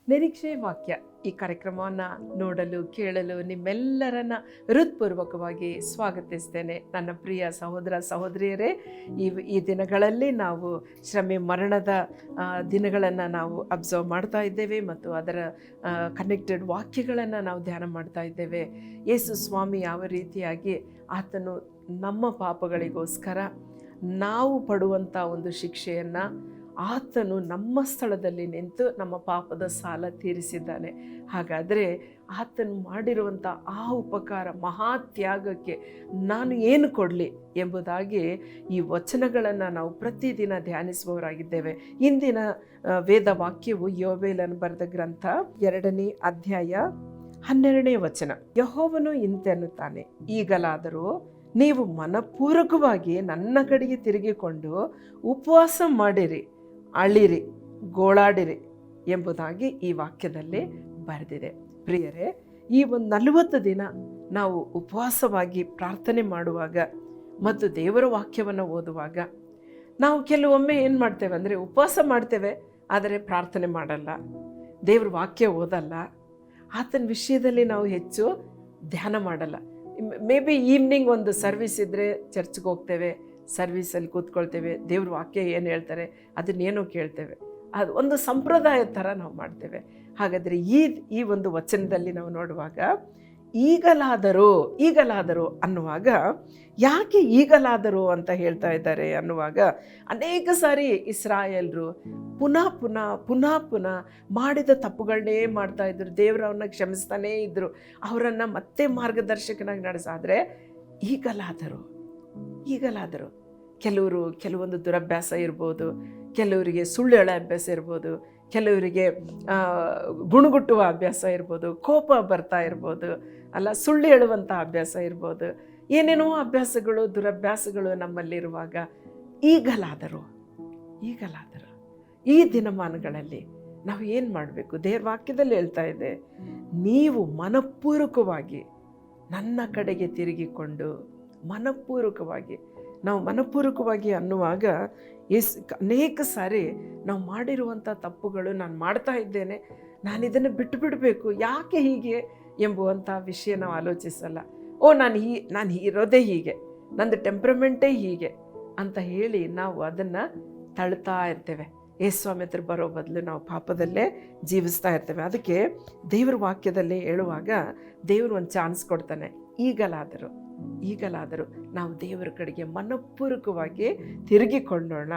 ನಿರೀಕ್ಷೆ ವಾಕ್ಯ ಈ ಕಾರ್ಯಕ್ರಮವನ್ನು ನೋಡಲು ಕೇಳಲು ನಿಮ್ಮೆಲ್ಲರನ್ನ ಹೃತ್ಪೂರ್ವಕವಾಗಿ ಸ್ವಾಗತಿಸ್ತೇನೆ. ನನ್ನ ಪ್ರಿಯ ಸಹೋದರ ಸಹೋದರಿಯರೇ, ಈ ದಿನಗಳಲ್ಲಿ ನಾವು ಶ್ರಮೆ ಮರಣದ ದಿನಗಳನ್ನು ನಾವು ಅಬ್ಸರ್ವ್ ಮಾಡ್ತಾ ಇದ್ದೇವೆ ಮತ್ತು ಅದರ ಕನೆಕ್ಟೆಡ್ ವಾಕ್ಯಗಳನ್ನು ನಾವು ಧ್ಯಾನ ಮಾಡ್ತಾ ಇದ್ದೇವೆ. ಯೇಸು ಸ್ವಾಮಿ ಯಾವ ರೀತಿಯಾಗಿ ಆತನು ನಮ್ಮ ಪಾಪಗಳಿಗೋಸ್ಕರ ನಾವು ಪಡುವಂಥ ಒಂದು ಶಿಕ್ಷೆಯನ್ನು ಆತನು ನಮ್ಮ ಸ್ಥಳದಲ್ಲಿ ನಿಂತು ನಮ್ಮ ಪಾಪದ ಸಾಲ ತೀರಿಸಿದ್ದಾನೆ. ಹಾಗಾದರೆ ಆತನು ಮಾಡಿರುವಂಥ ಆ ಉಪಕಾರ ಮಹಾತ್ಯಾಗಕ್ಕೆ ನಾನು ಏನು ಕೊಡಲಿ ಎಂಬುದಾಗಿ ಈ ವಚನಗಳನ್ನು ನಾವು ಪ್ರತಿದಿನ ಧ್ಯಾನಿಸುವವರಾಗಿದ್ದೇವೆ. ಇಂದಿನ ವೇದ ವಾಕ್ಯವು ಯೋಬೇಲನು ಬರೆದ ಗ್ರಂಥ 2ನೇ ಅಧ್ಯಾಯ 12ನೇ ವಚನ. ಯೆಹೋವನು ಇಂತೆನ್ನುತ್ತಾನೆ, ಈಗಲಾದರೂ ನೀವು ಮನಪೂರ್ವಕವಾಗಿ ನನ್ನ ಕಡೆಗೆ ತಿರುಗಿಕೊಂಡು ಉಪವಾಸ ಮಾಡಿರಿ, ಅಳಿರಿ, ಗೋಳಾಡಿರಿ ಎಂಬುದಾಗಿ ಈ ವಾಕ್ಯದಲ್ಲಿ ಬರೆದಿದೆ. ಪ್ರಿಯರೇ, ಈ ಒಂದು 40 ದಿನ ನಾವು ಉಪವಾಸವಾಗಿ ಪ್ರಾರ್ಥನೆ ಮಾಡುವಾಗ ಮತ್ತು ದೇವರ ವಾಕ್ಯವನ್ನು ಓದುವಾಗ ನಾವು ಕೆಲವೊಮ್ಮೆ ಏನು ಮಾಡ್ತೇವೆ ಅಂದರೆ ಉಪವಾಸ ಮಾಡ್ತೇವೆ, ಆದರೆ ಪ್ರಾರ್ಥನೆ ಮಾಡಲ್ಲ, ದೇವ್ರ ವಾಕ್ಯ ಓದಲ್ಲ, ಆತನ ವಿಷಯದಲ್ಲಿ ನಾವು ಹೆಚ್ಚು ಧ್ಯಾನ ಮಾಡಲ್ಲ. ಮೇ ಬಿ ಈವ್ನಿಂಗ್ ಒಂದು ಸರ್ವಿಸ್ ಇದ್ದರೆ ಚರ್ಚ್ಗೆ ಹೋಗ್ತೇವೆ, ಸರ್ವೀಸಲ್ಲಿ ಕೂತ್ಕೊಳ್ತೇವೆ, ದೇವ್ರ ವಾಕ್ಯ ಏನು ಹೇಳ್ತಾರೆ ಅದನ್ನೇನೋ ಕೇಳ್ತೇವೆ. ಅದು ಒಂದು ಸಂಪ್ರದಾಯದ ಥರ ನಾವು ಮಾಡ್ತೇವೆ. ಹಾಗಾದರೆ ಈ ಒಂದು ವಚನದಲ್ಲಿ ನಾವು ನೋಡುವಾಗ ಈಗಲಾದರೂ ಅನ್ನುವಾಗ ಯಾಕೆ ಈಗಲಾದರೂ ಅಂತ ಹೇಳ್ತಾ ಇದ್ದಾರೆ ಅನ್ನುವಾಗ, ಅನೇಕ ಸಾರಿ ಇಸ್ರಾಯೇಲ್ರು ಪುನಃ ಮಾಡಿದ ತಪ್ಪುಗಳನ್ನೇ ಮಾಡ್ತಾ ಇದ್ರು. ದೇವರವ್ರನ್ನ ಕ್ಷಮಿಸ್ತಾನೇ ಇದ್ದರು, ಅವರನ್ನು ಮತ್ತೆ ಮಾರ್ಗದರ್ಶಕನಾಗಿ ನಡೆಸಾದರೆ ಈಗಲಾದರೂ ಕೆಲವೊಂದು ದುರಭ್ಯಾಸ ಇರ್ಬೋದು, ಕೆಲವರಿಗೆ ಸುಳ್ಳು ಹೇಳೋ ಅಭ್ಯಾಸ ಇರ್ಬೋದು, ಕೆಲವರಿಗೆ ಗುಣಗುಟ್ಟುವ ಅಭ್ಯಾಸ ಇರ್ಬೋದು, ಕೋಪ ಬರ್ತಾ ಇರ್ಬೋದು, ಅಲ್ಲ ಸುಳ್ಳು ಹೇಳುವಂಥ ಅಭ್ಯಾಸ ಇರ್ಬೋದು, ಏನೇನೋ ಅಭ್ಯಾಸಗಳು ದುರಭ್ಯಾಸಗಳು ನಮ್ಮಲ್ಲಿರುವಾಗ ಈಗಲಾದರೂ ಈ ದಿನಮಾನಗಳಲ್ಲಿ ನಾವು ಏನು ಮಾಡಬೇಕು? ದೇವ್ರ ವಾಕ್ಯದಲ್ಲಿ ಹೇಳ್ತಾ ಇದೆ, ನೀವು ಮನಪೂರ್ವಕವಾಗಿ ನನ್ನ ಕಡೆಗೆ ತಿರುಗಿಕೊಂಡು ಮನಪೂರ್ವಕವಾಗಿ ಅನ್ನುವಾಗ ಅನೇಕ ಸಾರಿ ನಾವು ಮಾಡಿರುವಂಥ ತಪ್ಪುಗಳು ನಾನು ಮಾಡ್ತಾ ಇದ್ದೇನೆ, ನಾನು ಇದನ್ನು ಬಿಟ್ಟು ಬಿಡಬೇಕು, ಯಾಕೆ ಹೀಗೆ ಎಂಬುವಂಥ ವಿಷಯ ನಾವು ಆಲೋಚಿಸಲ್ಲ. ನಾನು ಇರೋದೇ ಹೀಗೆ, ನಂದು ಟೆಂಪ್ರಮೆಂಟೇ ಹೀಗೆ ಅಂತ ಹೇಳಿ ನಾವು ಅದನ್ನು ತಳ್ತಾ ಇರ್ತೇವೆ. ಯೇಸುಸ್ವಾಮಿ ಹತ್ರ ಬರೋ ಬದಲು ನಾವು ಪಾಪದಲ್ಲೇ ಜೀವಿಸ್ತಾ ಇರ್ತೇವೆ. ಅದಕ್ಕೆ ದೇವ್ರ ವಾಕ್ಯದಲ್ಲಿ ಹೇಳುವಾಗ ದೇವರು ಒಂದು ಚಾನ್ಸ್ ಕೊಡ್ತಾನೆ. ಈಗಲಾದರೂ ನಾವು ದೇವರ ಕಡೆಗೆ ಮನಪೂರ್ವಕವಾಗಿ ತಿರುಗಿಕೊಳ್ಳೋಣ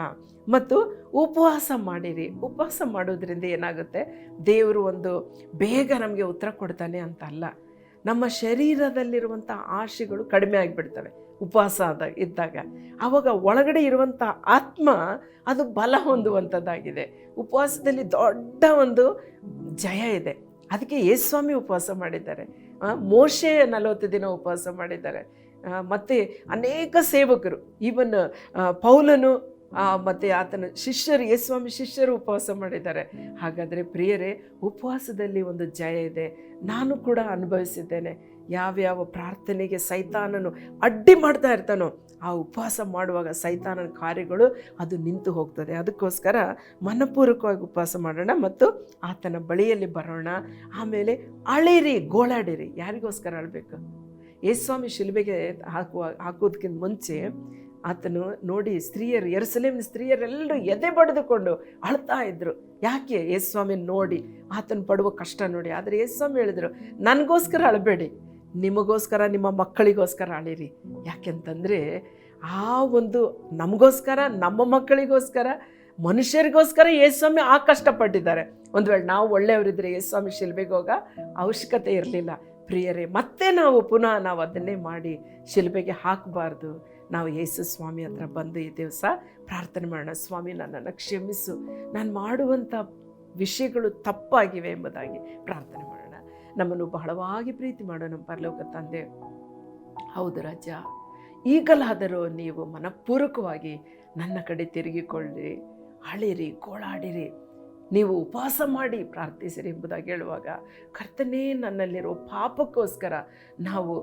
ಮತ್ತು ಉಪವಾಸ ಮಾಡಿರಿ. ಉಪವಾಸ ಮಾಡೋದ್ರಿಂದ ಏನಾಗುತ್ತೆ? ದೇವರು ಒಂದು ಬೇಗ ನಮಗೆ ಉತ್ತರ ಕೊಡ್ತಾನೆ ಅಂತಲ್ಲ, ನಮ್ಮ ಶರೀರದಲ್ಲಿರುವಂಥ ಆಶೆಗಳು ಕಡಿಮೆ ಆಗಿಬಿಡ್ತವೆ ಉಪವಾಸ ಇದ್ದಾಗ. ಆವಾಗ ಒಳಗಡೆ ಇರುವಂಥ ಆತ್ಮ ಅದು ಬಲ ಹೊಂದುವಂಥದ್ದಾಗಿದೆ. ಉಪವಾಸದಲ್ಲಿ ದೊಡ್ಡ ಒಂದು ಜಯ ಇದೆ. ಅದಕ್ಕೆ ಯೇಸುಸ್ವಾಮಿ ಉಪವಾಸ ಮಾಡಿದ್ದಾರೆ, ಮೋಶೆ 40 ದಿನ ಉಪವಾಸ ಮಾಡಿದ್ದಾರೆ, ಮತ್ತು ಅನೇಕ ಸೇವಕರು, ಈವನ್ ಪೌಲನು ಮತ್ತು ಆತನ ಶಿಷ್ಯರು, ಯೇಸುಸ್ವಾಮಿ ಶಿಷ್ಯರು ಉಪವಾಸ ಮಾಡಿದ್ದಾರೆ. ಹಾಗಾದರೆ ಪ್ರಿಯರೇ, ಉಪವಾಸದಲ್ಲಿ ಒಂದು ಜಯ ಇದೆ. ನಾನು ಕೂಡ ಅನುಭವಿಸಿದ್ದೇನೆ. ಯಾವ್ಯಾವ ಪ್ರಾರ್ಥನೆಗೆ ಸೈತಾನನು ಅಡ್ಡಿ ಮಾಡ್ತಾ ಇರ್ತಾನೋ ಆ ಉಪವಾಸ ಮಾಡುವಾಗ ಸೈತಾನನ ಕಾರ್ಯಗಳು ಅದು ನಿಂತು ಹೋಗ್ತದೆ. ಅದಕ್ಕೋಸ್ಕರ ಮನಪೂರ್ವಕವಾಗಿ ಉಪವಾಸ ಮಾಡೋಣ ಮತ್ತು ಆತನ ಬಳಿಯಲ್ಲಿ ಬರೋಣ. ಆಮೇಲೆ ಅಳಿರಿ, ಗೋಳಾಡಿರಿ. ಯಾರಿಗೋಸ್ಕರ ಅಳಬೇಕು? ಯೇಸುಸ್ವಾಮಿ ಶಿಲುಬೆಗೆ ಹಾಕೋದಕ್ಕಿಂತ ಮುಂಚೆ ಆತನು ನೋಡಿ ಯೆರೂಸಲೇಮಿನ ಸ್ತ್ರೀಯರೆಲ್ಲರೂ ಎದೆ ಬಡಿದುಕೊಂಡು ಅಳ್ತಾ ಇದ್ರು. ಯಾಕೆ? ಯೇಸುಸ್ವಾಮಿ ನೋಡಿ, ಆತನು ಪಡುವ ಕಷ್ಟ ನೋಡಿ. ಆದರೆ ಯೇಸುಸ್ವಾಮಿ ಹೇಳಿದರು, ನನಗೋಸ್ಕರ ಅಳಬೇಡಿ, ನಿಮಗೋಸ್ಕರ, ನಿಮ್ಮ ಮಕ್ಕಳಿಗೋಸ್ಕರ ಅಳಿರಿ. ಯಾಕೆಂತಂದರೆ ನಮಗೋಸ್ಕರ, ನಮ್ಮ ಮಕ್ಕಳಿಗೋಸ್ಕರ, ಮನುಷ್ಯರಿಗೋಸ್ಕರ ಯೇಸುಸ್ವಾಮಿ ಆ ಕಷ್ಟಪಟ್ಟಿದ್ದಾರೆ. ಒಂದು ವೇಳೆ ನಾವು ಒಳ್ಳೆಯವರಿದ್ದರೆ ಯೇಸುಸ್ವಾಮಿ ಶಿಲುಬೆಗೆ ಹೋಗೋ ಅವಶ್ಯಕತೆ ಇರಲಿಲ್ಲ. ಪ್ರಿಯರೇ, ಮತ್ತೆ ನಾವು ಅದನ್ನೇ ಮಾಡಿ ಶಿಲುಬೆಗೆ ಹಾಕಬಾರ್ದು. ನಾವು ಯೇಸು ಸ್ವಾಮಿ ಹತ್ರ ಬಂದು ಈ ದಿವಸ ಪ್ರಾರ್ಥನೆ ಮಾಡೋಣ. ಸ್ವಾಮಿ, ನನ್ನನ್ನು ಕ್ಷಮಿಸು, ನಾನು ಮಾಡುವಂಥ ವಿಷಯಗಳು ತಪ್ಪಾಗಿವೆ ಎಂಬುದಾಗಿ ಪ್ರಾರ್ಥನೆ ಮಾಡೋಣ. ನಮ್ಮನ್ನು ಬಹಳವಾಗಿ ಪ್ರೀತಿ ಮಾಡೋ ನಮ್ಮ ಪರಲೋಕ ತಂದೆ, ಹೌದು ರಾಜ, ಈಗಲಾದರೂ ನೀವು ಮನಪೂರ್ವಕವಾಗಿ ನನ್ನ ಕಡೆ ತಿರುಗಿಕೊಳ್ಳಿರಿ, ಅಳಿರಿ, ಗೋಳಾಡಿರಿ, ನೀವು ಉಪವಾಸ ಮಾಡಿ ಪ್ರಾರ್ಥಿಸಿರಿ ಎಂಬುದಾಗಿ ಹೇಳುವಾಗ, ಕರ್ತನೇ, ನನ್ನಲ್ಲಿರೋ ಪಾಪಕ್ಕೋಸ್ಕರ ನಾವು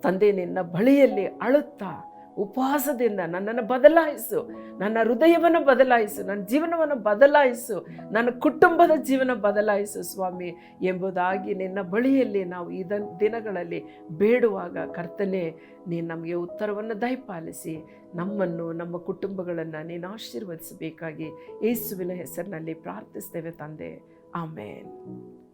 ತಂದೆ ನಿನ್ನ ಬಳಿಯಲ್ಲಿ ಅಳುತ್ತಾ ಉಪವಾಸದಿಂದ ನನ್ನನ್ನು ಬದಲಾಯಿಸು, ನನ್ನ ಹೃದಯವನ್ನು ಬದಲಾಯಿಸು, ನನ್ನ ಜೀವನವನ್ನು ಬದಲಾಯಿಸು, ನನ್ನ ಕುಟುಂಬದ ಜೀವನ ಬದಲಾಯಿಸು ಸ್ವಾಮಿ ಎಂಬುದಾಗಿ ನಿನ್ನ ಬಳಿಯಲ್ಲಿ ನಾವು ಈ ದಿನಗಳಲ್ಲಿ ಬೇಡುವಾಗ ಕರ್ತನೇ, ನೀನು ನಮಗೆ ಉತ್ತರವನ್ನು ದಯಪಾಲಿಸಿ ನಮ್ಮನ್ನು, ನಮ್ಮ ಕುಟುಂಬಗಳನ್ನು ನೀನು ಆಶೀರ್ವದಿಸಬೇಕಾಗಿ ಯೇಸುವಿನ ಹೆಸರಿನಲ್ಲಿ ಪ್ರಾರ್ಥಿಸ್ತೇವೆ ತಂದೆ. ಆಮೇನ್.